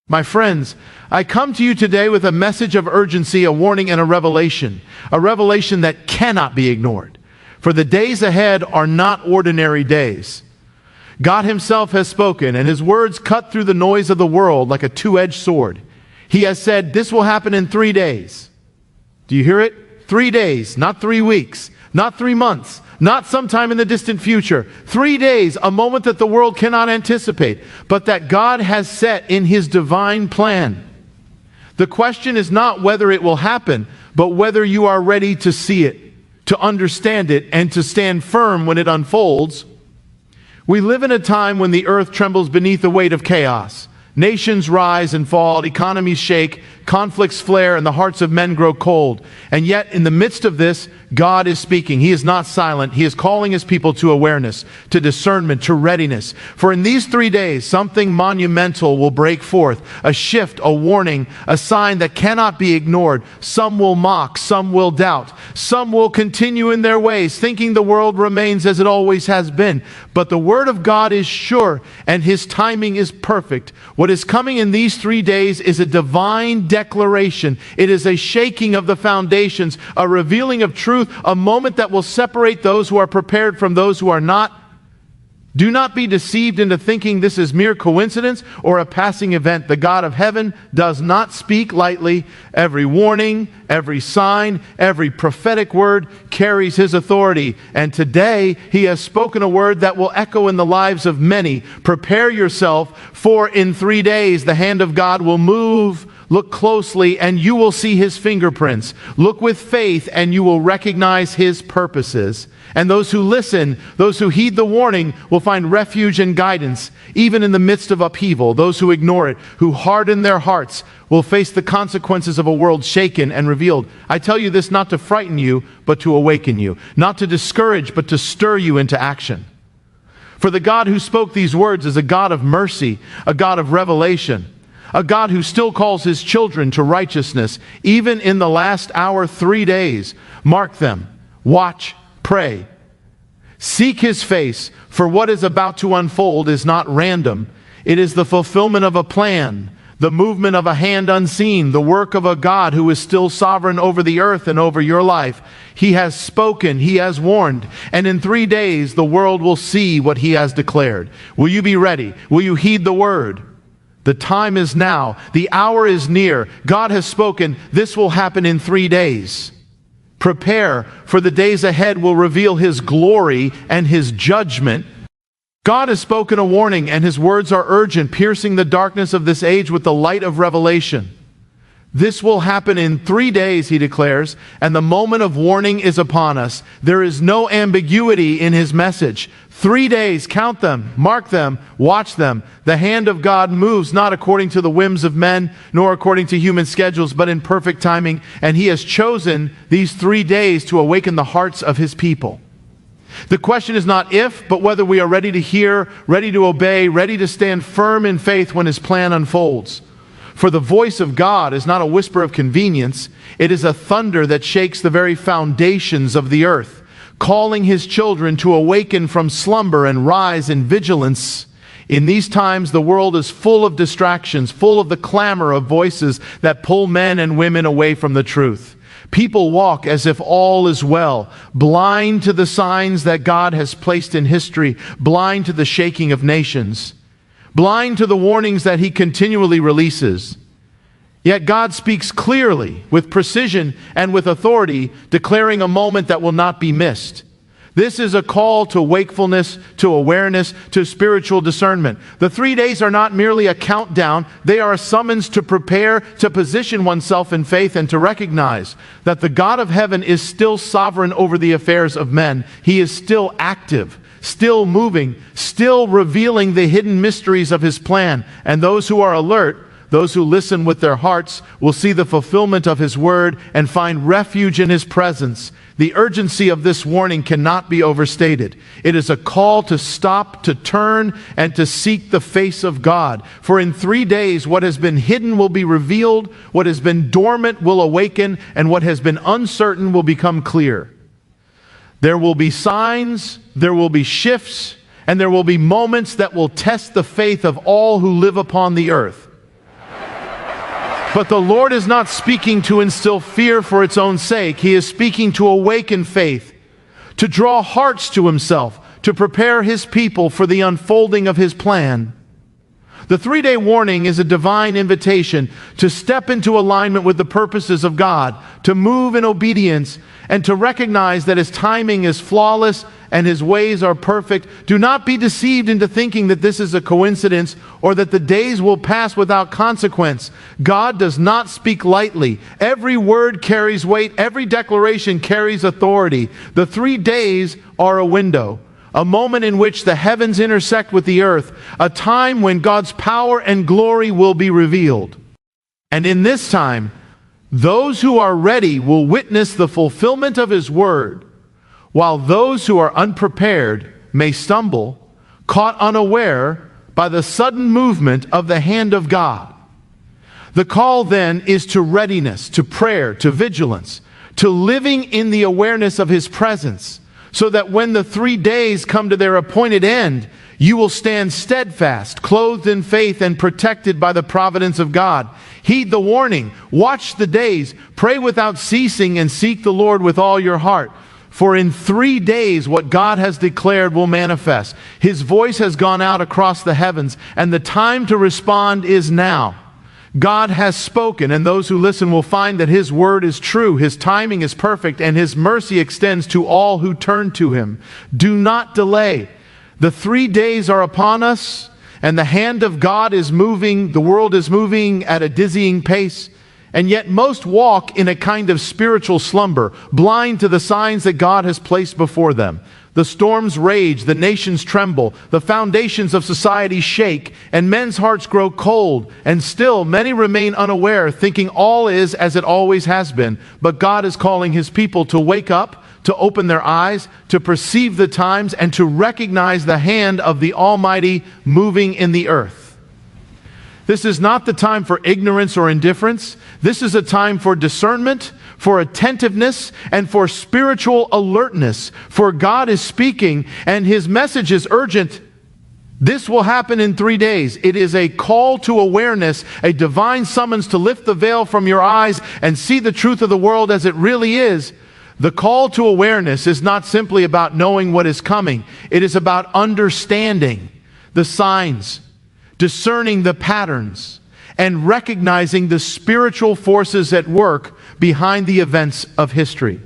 My friends, I come to you today with a message of urgency, a warning, and a revelation that cannot be ignored. For the days ahead are not ordinary days. God Himself has spoken, and His words cut through the noise of the world like a two-edged sword. He has said, this will happen in 3 days. Do you hear it? 3 days, not 3 weeks, not 3 months, not sometime in the distant future. 3 days, a moment that the world cannot anticipate, but that God has set in His divine plan. The question is not whether it will happen, but whether you are ready to see it, to understand it, and to stand firm when it unfolds. We live in a time when the earth trembles beneath the weight of chaos. Nations rise and fall, economies shake, conflicts flare, and the hearts of men grow cold. And yet, in the midst of this, God is speaking. He is not silent. He is calling His people to awareness, to discernment, to readiness. For in these 3 days, something monumental will break forth. A shift, a warning, a sign that cannot be ignored. Some will mock, some will doubt. Some will continue in their ways, thinking the world remains as it always has been. But the Word of God is sure, and His timing is perfect. What is coming in these 3 days is a divine declaration. It is a shaking of the foundations, a revealing of truth, a moment that will separate those who are prepared from those who are not. Do not be deceived into thinking this is mere coincidence or a passing event. The God of heaven does not speak lightly. Every warning, every sign, every prophetic word carries His authority. And today He has spoken a word that will echo in the lives of many. Prepare yourself, for in 3 days the hand of God will move. Look closely and you will see His fingerprints. Look with faith and you will recognize His purposes. And those who listen, those who heed the warning, will find refuge and guidance, even in the midst of upheaval. Those who ignore it, who harden their hearts, will face the consequences of a world shaken and revealed. I tell you this not to frighten you, but to awaken you. Not to discourage, but to stir you into action. For the God who spoke these words is a God of mercy, a God of revelation, a God who still calls His children to righteousness, even in the last hour. 3 days. Mark them. Watch. Pray. Seek His face, for what is about to unfold is not random. It is the fulfillment of a plan, the movement of a hand unseen, the work of a God who is still sovereign over the earth and over your life. He has spoken, He has warned, and in 3 days the world will see what He has declared. Will you be ready? Will you heed the word? The time is now. The hour is near. God has spoken. This will happen in 3 days. Prepare, for the days ahead will reveal His glory and His judgment. God has spoken a warning, and His words are urgent, piercing the darkness of this age with the light of revelation. This will happen in 3 days, He declares, and the moment of warning is upon us. There is no ambiguity in His message. 3 days, count them, mark them, watch them. The hand of God moves not according to the whims of men, nor according to human schedules, but in perfect timing. And He has chosen these 3 days to awaken the hearts of His people. The question is not if, but whether we are ready to hear, ready to obey, ready to stand firm in faith when His plan unfolds. For the voice of God is not a whisper of convenience. It is a thunder that shakes the very foundations of the earth, calling His children to awaken from slumber and rise in vigilance. In these times, the world is full of distractions, full of the clamor of voices that pull men and women away from the truth. People walk as if all is well, blind to the signs that God has placed in history, blind to the shaking of nations, blind to the warnings that He continually releases. Yet God speaks clearly, with precision and with authority, declaring a moment that will not be missed. This is a call to wakefulness, to awareness, to spiritual discernment. The 3 days are not merely a countdown. They are a summons to prepare, to position oneself in faith, and to recognize that the God of heaven is still sovereign over the affairs of men. He is still active, still moving, still revealing the hidden mysteries of His plan. And those who are alert, those who listen with their hearts, will see the fulfillment of His word and find refuge in His presence. The urgency of this warning cannot be overstated. It is a call to stop, to turn, and to seek the face of God. For in 3 days, what has been hidden will be revealed, what has been dormant will awaken, and what has been uncertain will become clear. There will be signs, there will be shifts, and there will be moments that will test the faith of all who live upon the earth. But the Lord is not speaking to instill fear for its own sake. He is speaking to awaken faith, to draw hearts to Himself, to prepare His people for the unfolding of His plan. The 3-day warning is a divine invitation to step into alignment with the purposes of God, to move in obedience, and to recognize that His timing is flawless and His ways are perfect. Do not be deceived into thinking that this is a coincidence or that the days will pass without consequence. God does not speak lightly. Every word carries weight. Every declaration carries authority. The 3 days are a window, a moment in which the heavens intersect with the earth, a time when God's power and glory will be revealed. And in this time, those who are ready will witness the fulfillment of His word, while those who are unprepared may stumble, caught unaware by the sudden movement of the hand of God. The call then is to readiness, to prayer, to vigilance, to living in the awareness of His presence, so that when the 3 days come to their appointed end, you will stand steadfast, clothed in faith and protected by the providence of God. Heed the warning, watch the days, pray without ceasing, and seek the Lord with all your heart. For in 3 days what God has declared will manifest. His voice has gone out across the heavens, and the time to respond is now. God has spoken, and those who listen will find that His word is true, His timing is perfect, and His mercy extends to all who turn to Him. Do not delay. The 3 days are upon us, and the hand of God is moving. The world is moving at a dizzying pace, and yet most walk in a kind of spiritual slumber, blind to the signs that God has placed before them. The storms rage, the nations tremble, the foundations of society shake, and men's hearts grow cold, and still many remain unaware, thinking all is as it always has been. But God is calling His people to wake up, to open their eyes, to perceive the times, and to recognize the hand of the Almighty moving in the earth. This is not the time for ignorance or indifference. This is a time for discernment, for attentiveness, and for spiritual alertness. For God is speaking, and His message is urgent. This will happen in 3 days. It is a call to awareness, a divine summons to lift the veil from your eyes and see the truth of the world as it really is. The call to awareness is not simply about knowing what is coming. It is about understanding the signs, discerning the patterns, and recognizing the spiritual forces at work behind the events of history.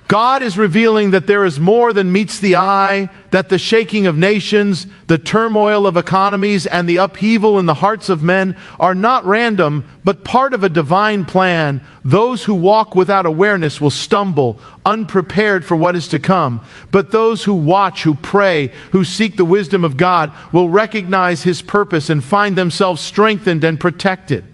God is revealing that there is more than meets the eye, that the shaking of nations, the turmoil of economies, and the upheaval in the hearts of men are not random, but part of a divine plan. Those who walk without awareness will stumble, unprepared for what is to come. But those who watch, who pray, who seek the wisdom of God will recognize His purpose and find themselves strengthened and protected.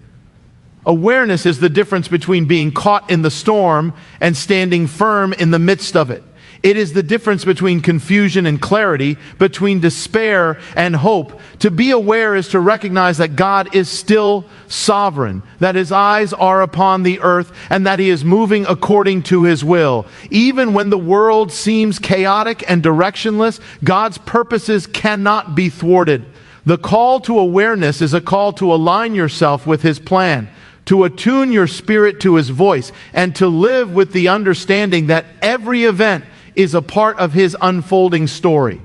Awareness is the difference between being caught in the storm and standing firm in the midst of it. It is the difference between confusion and clarity, between despair and hope. To be aware is to recognize that God is still sovereign, that His eyes are upon the earth, and that He is moving according to His will. Even when the world seems chaotic and directionless, God's purposes cannot be thwarted. The call to awareness is a call to align yourself with His plan, to attune your spirit to His voice, and to live with the understanding that every event is a part of His unfolding story.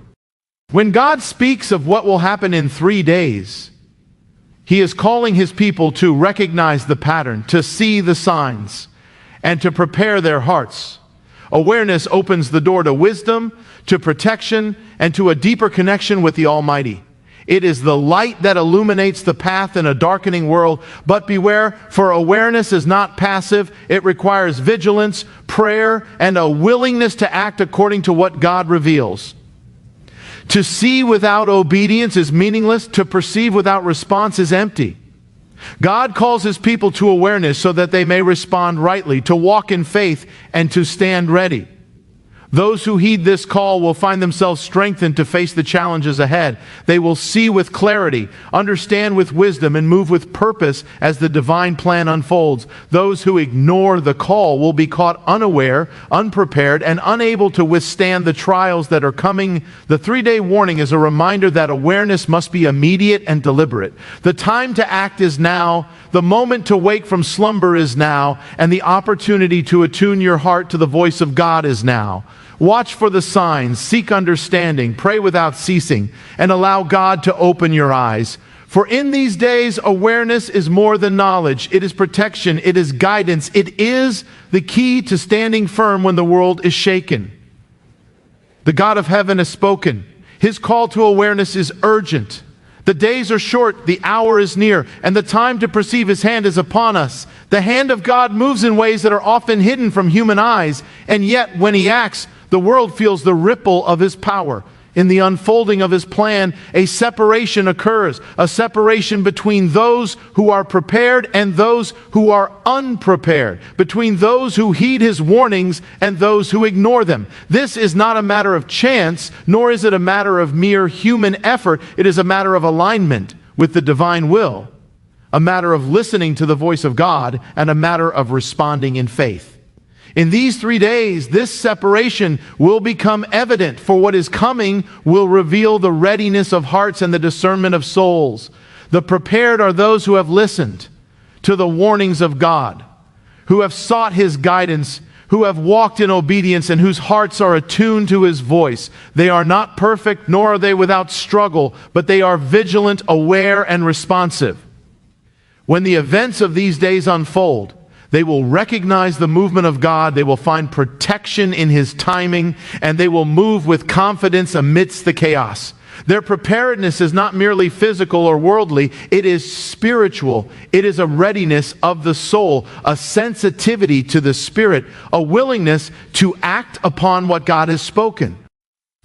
When God speaks of what will happen in 3 days, He is calling His people to recognize the pattern, to see the signs, and to prepare their hearts. Awareness opens the door to wisdom, to protection, and to a deeper connection with the Almighty. It is the light that illuminates the path in a darkening world. But beware, for awareness is not passive. It requires vigilance, prayer, and a willingness to act according to what God reveals. To see without obedience is meaningless. To perceive without response is empty. God calls His people to awareness so that they may respond rightly, to walk in faith, and to stand ready. Those who heed this call will find themselves strengthened to face the challenges ahead. They will see with clarity, understand with wisdom, and move with purpose as the divine plan unfolds. Those who ignore the call will be caught unaware, unprepared, and unable to withstand the trials that are coming. The 3-day warning is a reminder that awareness must be immediate and deliberate. The time to act is now. The moment to wake from slumber is now, and the opportunity to attune your heart to the voice of God is now. Watch for the signs, seek understanding, pray without ceasing, and allow God to open your eyes. For in these days, awareness is more than knowledge. It is protection. It is guidance. It is the key to standing firm when the world is shaken. The God of heaven has spoken. His call to awareness is urgent. The days are short, the hour is near, and the time to perceive His hand is upon us. The hand of God moves in ways that are often hidden from human eyes, and yet when He acts, the world feels the ripple of His power. In the unfolding of His plan, a separation occurs, a separation between those who are prepared and those who are unprepared, between those who heed His warnings and those who ignore them. This is not a matter of chance, nor is it a matter of mere human effort. It is a matter of alignment with the divine will, a matter of listening to the voice of God, and a matter of responding in faith. In these 3 days, this separation will become evident, for what is coming will reveal the readiness of hearts and the discernment of souls. The prepared are those who have listened to the warnings of God, who have sought His guidance, who have walked in obedience, and whose hearts are attuned to His voice. They are not perfect, nor are they without struggle, but they are vigilant, aware, and responsive. When the events of these days unfold, they will recognize the movement of God, they will find protection in His timing, and they will move with confidence amidst the chaos. Their preparedness is not merely physical or worldly, it is spiritual. It is a readiness of the soul, a sensitivity to the Spirit, a willingness to act upon what God has spoken.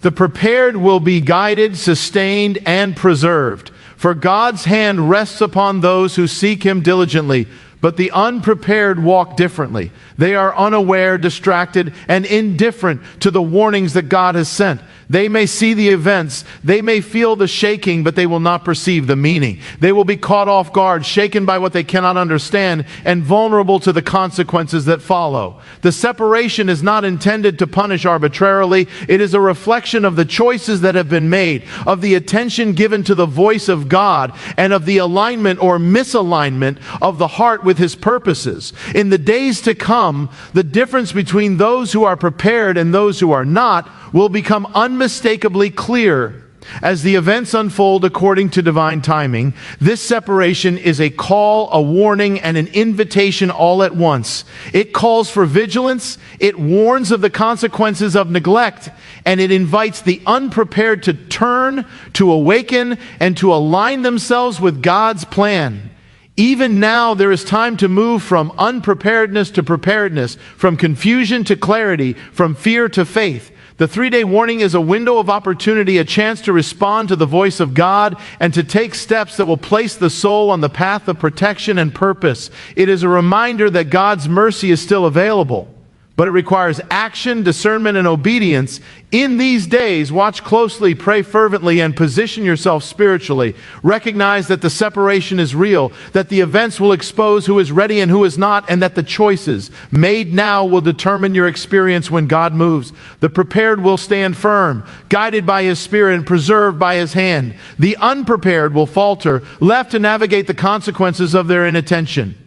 The prepared will be guided, sustained, and preserved. For God's hand rests upon those who seek Him diligently. But the unprepared walk differently. They are unaware, distracted, and indifferent to the warnings that God has sent. They may see the events, they may feel the shaking, but they will not perceive the meaning. They will be caught off guard, shaken by what they cannot understand, and vulnerable to the consequences that follow. The separation is not intended to punish arbitrarily. It is a reflection of the choices that have been made, of the attention given to the voice of God, and of the alignment or misalignment of the heart with His purposes. In the days to come, the difference between those who are prepared and those who are not will become unmistakably clear as the events unfold according to divine timing. This separation is a call, a warning, and an invitation all at once. It calls for vigilance, it warns of the consequences of neglect, and it invites the unprepared to turn, to awaken, and to align themselves with God's plan. Even now, there is time to move from unpreparedness to preparedness, from confusion to clarity, from fear to faith. The 3-day warning is a window of opportunity, a chance to respond to the voice of God and to take steps that will place the soul on the path of protection and purpose. It is a reminder that God's mercy is still available, but it requires action, discernment, and obedience. In these days, watch closely, pray fervently, and position yourself spiritually. Recognize that the separation is real, that the events will expose who is ready and who is not, and that the choices made now will determine your experience when God moves. The prepared will stand firm, guided by His Spirit and preserved by His hand. The unprepared will falter, left to navigate the consequences of their inattention.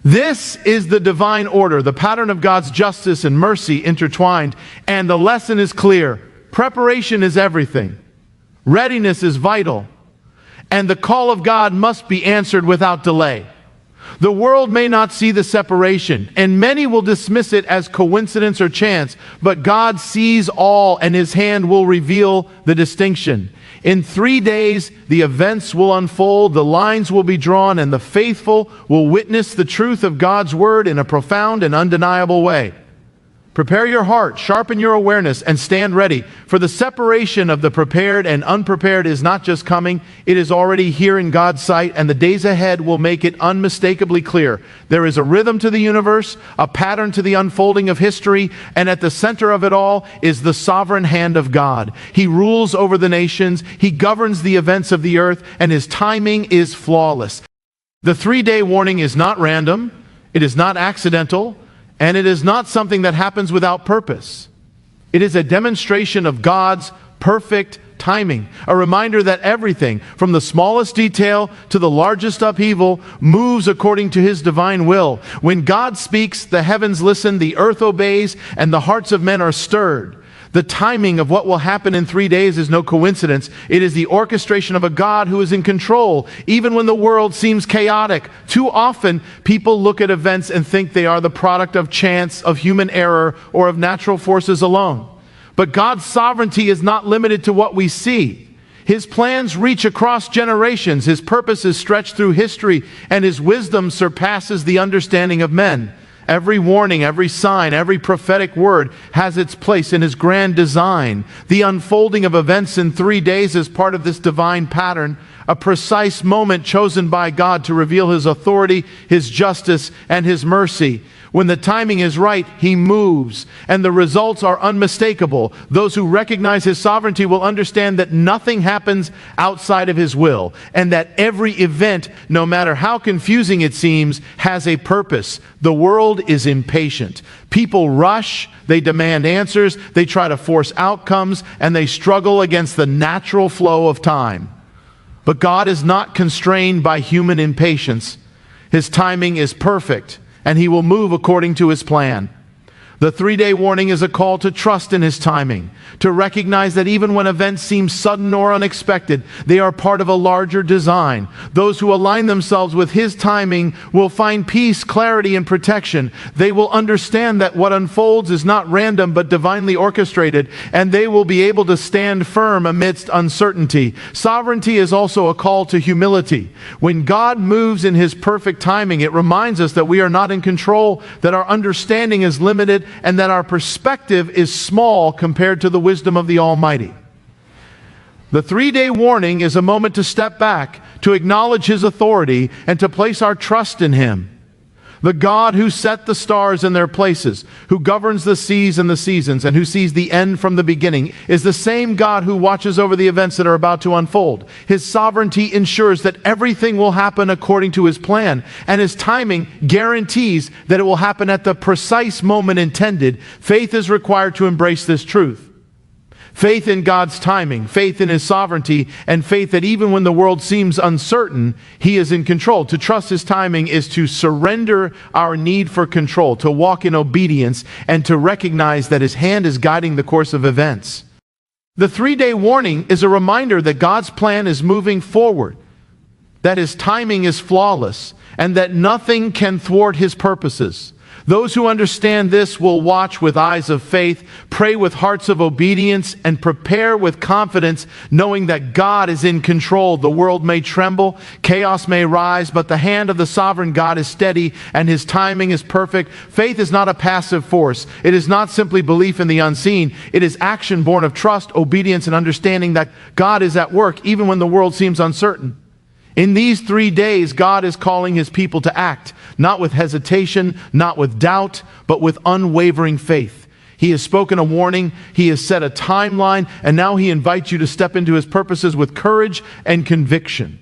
This is the divine order, the pattern of God's justice and mercy intertwined, and the lesson is clear. Preparation is everything. Readiness is vital, and the call of God must be answered without delay. The world may not see the separation, and many will dismiss it as coincidence or chance, but God sees all, and His hand will reveal the distinction. In 3 days, the events will unfold, the lines will be drawn, and the faithful will witness the truth of God's word in a profound and undeniable way. Prepare your heart, sharpen your awareness, and stand ready. For the separation of the prepared and unprepared is not just coming, it is already here in God's sight, and the days ahead will make it unmistakably clear. There is a rhythm to the universe, a pattern to the unfolding of history, and at the center of it all is the sovereign hand of God. He rules over the nations, He governs the events of the earth, and His timing is flawless. The 3-day warning is not random, it is not accidental, and it is not something that happens without purpose. It is a demonstration of God's perfect timing, a reminder that everything, from the smallest detail to the largest upheaval, moves according to His divine will. When God speaks, the heavens listen, the earth obeys, and the hearts of men are stirred. The timing of what will happen in 3 days is no coincidence. It is the orchestration of a God who is in control, even when the world seems chaotic. Too often, people look at events and think they are the product of chance, of human error, or of natural forces alone. But God's sovereignty is not limited to what we see. His plans reach across generations. His purposes stretch through history, and His wisdom surpasses the understanding of men. Every warning, every sign, every prophetic word has its place in His grand design. The unfolding of events in 3 days is part of this divine pattern, a precise moment chosen by God to reveal His authority, His justice, and His mercy. When the timing is right, He moves, and the results are unmistakable. Those who recognize His sovereignty will understand that nothing happens outside of His will, and that every event, no matter how confusing it seems, has a purpose. The world is impatient. People rush, they demand answers, they try to force outcomes, and they struggle against the natural flow of time. But God is not constrained by human impatience. His timing is perfect, and He will move according to His plan. The 3-day warning is a call to trust in His timing, to recognize that even when events seem sudden or unexpected, they are part of a larger design. Those who align themselves with His timing will find peace, clarity, and protection. They will understand that what unfolds is not random but divinely orchestrated, and they will be able to stand firm amidst uncertainty. Sovereignty is also a call to humility. When God moves in His perfect timing, it reminds us that we are not in control, that our understanding is limited, and that our perspective is small compared to the wisdom of the Almighty. The 3-day warning is a moment to step back, to acknowledge His authority, and to place our trust in Him. The God who set the stars in their places, who governs the seas and the seasons, and who sees the end from the beginning, is the same God who watches over the events that are about to unfold. His sovereignty ensures that everything will happen according to His plan, and His timing guarantees that it will happen at the precise moment intended. Faith is required to embrace this truth. Faith in God's timing, faith in His sovereignty, and faith that even when the world seems uncertain, He is in control. To trust His timing is to surrender our need for control, to walk in obedience, and to recognize that His hand is guiding the course of events. The 3-day warning is a reminder that God's plan is moving forward, that His timing is flawless, and that nothing can thwart His purposes. Those who understand this will watch with eyes of faith, pray with hearts of obedience, and prepare with confidence, knowing that God is in control. The world may tremble, chaos may rise, but the hand of the sovereign God is steady, and His timing is perfect. Faith is not a passive force. It is not simply belief in the unseen. It is action born of trust, obedience, and understanding that God is at work, even when the world seems uncertain. In these 3 days, God is calling His people to act, not with hesitation, not with doubt, but with unwavering faith. He has spoken a warning, He has set a timeline, and now He invites you to step into His purposes with courage and conviction.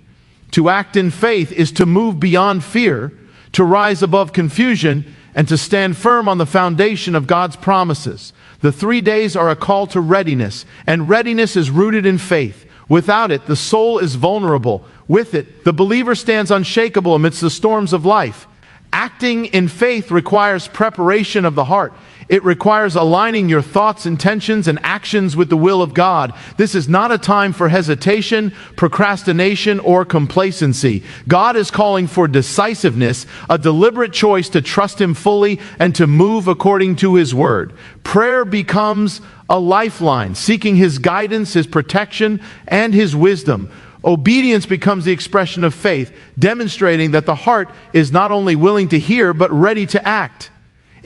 To act in faith is to move beyond fear, to rise above confusion, and to stand firm on the foundation of God's promises. The 3 days are a call to readiness, and readiness is rooted in faith. Without it, the soul is vulnerable. With it, the believer stands unshakable amidst the storms of life. Acting in faith requires preparation of the heart. It requires aligning your thoughts, intentions, and actions with the will of God. This is not a time for hesitation, procrastination, or complacency. God is calling for decisiveness, a deliberate choice to trust Him fully and to move according to His word. Prayer becomes a lifeline, seeking His guidance, His protection, and His wisdom. Obedience becomes the expression of faith, demonstrating that the heart is not only willing to hear, but ready to act.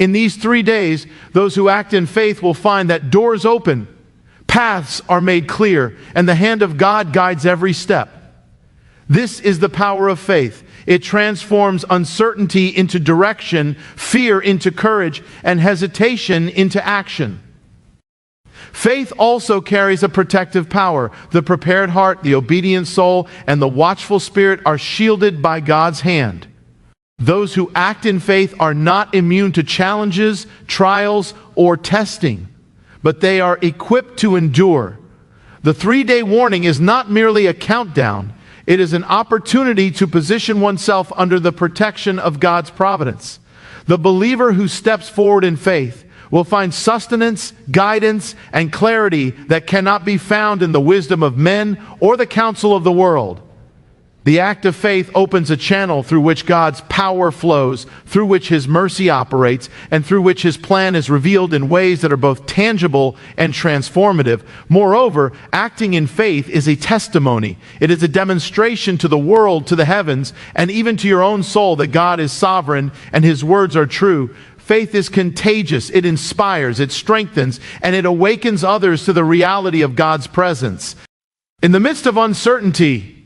In these 3 days, those who act in faith will find that doors open, paths are made clear, and the hand of God guides every step. This is the power of faith. It transforms uncertainty into direction, fear into courage, and hesitation into action. Faith also carries a protective power. The prepared heart, the obedient soul, and the watchful spirit are shielded by God's hand. Those who act in faith are not immune to challenges, trials, or testing, but they are equipped to endure. The 3-day warning is not merely a countdown. It is an opportunity to position oneself under the protection of God's providence. The believer who steps forward in faith will find sustenance, guidance, and clarity that cannot be found in the wisdom of men or the counsel of the world. The act of faith opens a channel through which God's power flows, through which His mercy operates, and through which His plan is revealed in ways that are both tangible and transformative. Moreover, acting in faith is a testimony. It is a demonstration to the world, to the heavens, and even to your own soul that God is sovereign and His words are true. Faith is contagious. It inspires, it strengthens, and it awakens others to the reality of God's presence. In the midst of uncertainty,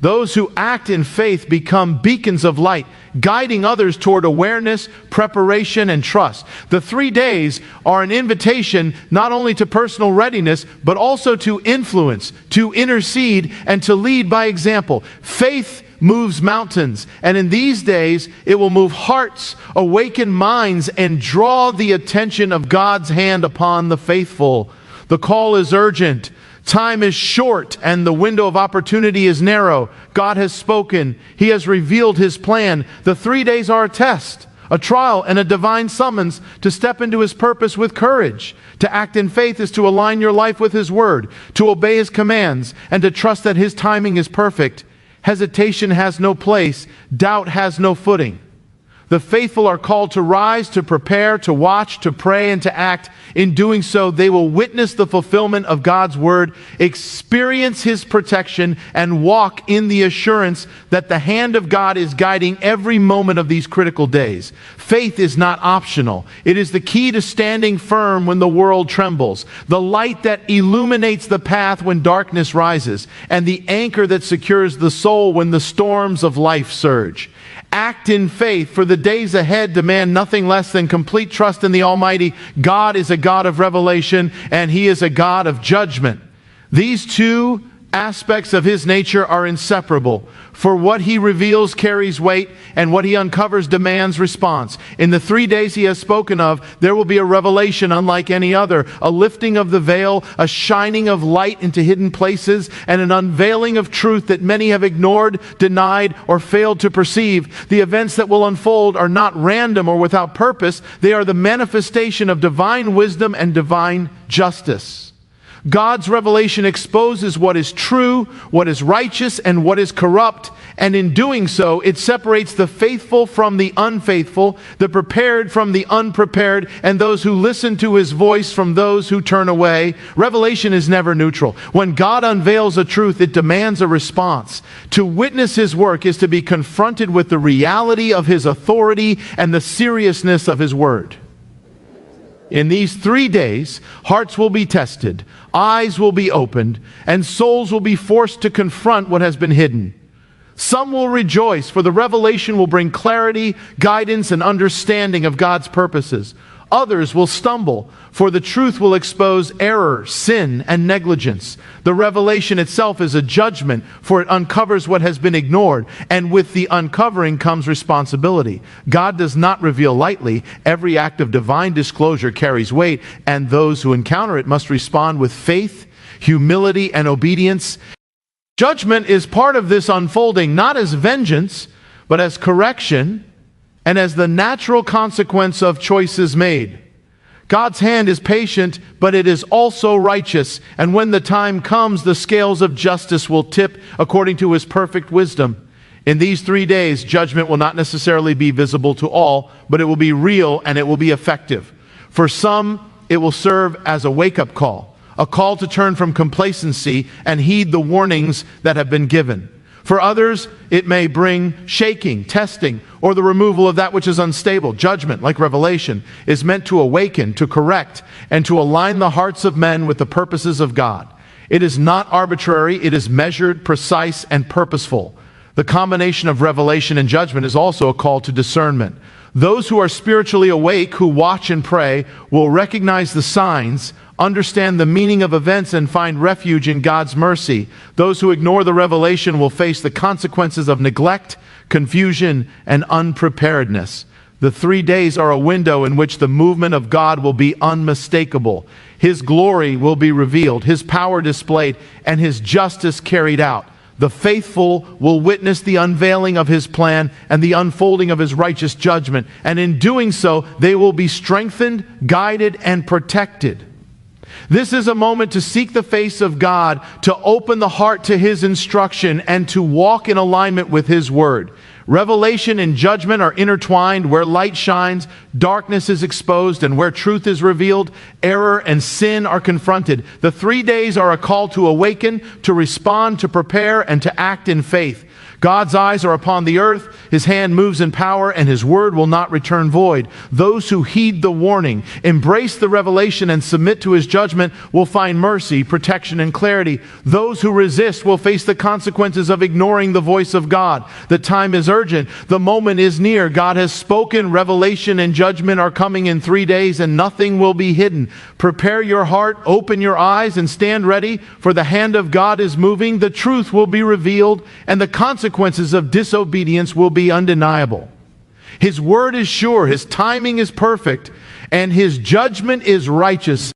those who act in faith become beacons of light, guiding others toward awareness, preparation, and trust. The 3 days are an invitation not only to personal readiness, but also to influence, to intercede, and to lead by example. Faith moves mountains, and in these days it will move hearts, awaken minds, and draw the attention of God's hand upon the faithful. The call is urgent. Time is short and the window of opportunity is narrow. God has spoken. He has revealed His plan. The 3 days are a test, a trial, and a divine summons to step into His purpose with courage. To act in faith is to align your life with His word, to obey His commands, and to trust that His timing is perfect. Hesitation has no place. Doubt has no footing. The faithful are called to rise, to prepare, to watch, to pray, and to act. In doing so, they will witness the fulfillment of God's word, experience His protection, and walk in the assurance that the hand of God is guiding every moment of these critical days. Faith is not optional. It is the key to standing firm when the world trembles, the light that illuminates the path when darkness rises, and the anchor that secures the soul when the storms of life surge. Act in faith, for the days ahead demand nothing less than complete trust in the Almighty. God is a God of revelation, and He is a God of judgment. These two aspects of His nature are inseparable. For what He reveals carries weight, and what He uncovers demands response. In the 3 days He has spoken of, there will be a revelation unlike any other, a lifting of the veil, a shining of light into hidden places, and an unveiling of truth that many have ignored, denied, or failed to perceive. The events that will unfold are not random or without purpose. They are the manifestation of divine wisdom and divine justice. God's revelation exposes what is true, what is righteous, and what is corrupt, and in doing so, it separates the faithful from the unfaithful, the prepared from the unprepared, and those who listen to His voice from those who turn away. Revelation is never neutral. When God unveils a truth, it demands a response. To witness His work is to be confronted with the reality of His authority and the seriousness of His word. In these 3 days, hearts will be tested, eyes will be opened, and souls will be forced to confront what has been hidden. Some will rejoice, for the revelation will bring clarity, guidance, and understanding of God's purposes. Others will stumble, for the truth will expose error, sin, and negligence. The revelation itself is a judgment, for it uncovers what has been ignored, and with the uncovering comes responsibility. God does not reveal lightly. Every act of divine disclosure carries weight, and those who encounter it must respond with faith, humility, and obedience. Judgment is part of this unfolding, not as vengeance, but as correction, and as the natural consequence of choices made. God's hand is patient, but it is also righteous, and when the time comes, the scales of justice will tip according to His perfect wisdom. In these 3 days, judgment will not necessarily be visible to all, but it will be real and it will be effective. For some, it will serve as a wake-up call, a call to turn from complacency and heed the warnings that have been given. For others, it may bring shaking, testing, or the removal of that which is unstable. Judgment, like revelation, is meant to awaken, to correct, and to align the hearts of men with the purposes of God. It is not arbitrary, it is measured, precise, and purposeful. The combination of revelation and judgment is also a call to discernment. Those who are spiritually awake, who watch and pray, will recognize the signs, understand the meaning of events, and find refuge in God's mercy. Those who ignore the revelation will face the consequences of neglect, confusion, and unpreparedness. The 3 days are a window in which the movement of God will be unmistakable. His glory will be revealed, His power displayed, and His justice carried out. The faithful will witness the unveiling of His plan and the unfolding of His righteous judgment. And in doing so, they will be strengthened, guided, and protected. This is a moment to seek the face of God, to open the heart to His instruction, and to walk in alignment with His word. Revelation and judgment are intertwined. Where light shines, darkness is exposed, and where truth is revealed, error and sin are confronted. The 3 days are a call to awaken, to respond, to prepare, and to act in faith. God's eyes are upon the earth, His hand moves in power, and His word will not return void. Those who heed the warning, embrace the revelation, and submit to His judgment will find mercy, protection, and clarity. Those who resist will face the consequences of ignoring the voice of God. The time is urgent. The moment is near. God has spoken. Revelation and judgment are coming in 3 days, and nothing will be hidden. Prepare your heart, open your eyes, and stand ready, for the hand of God is moving. The truth will be revealed, and the consequences of disobedience will be undeniable. His word is sure, His timing is perfect, and His judgment is righteous.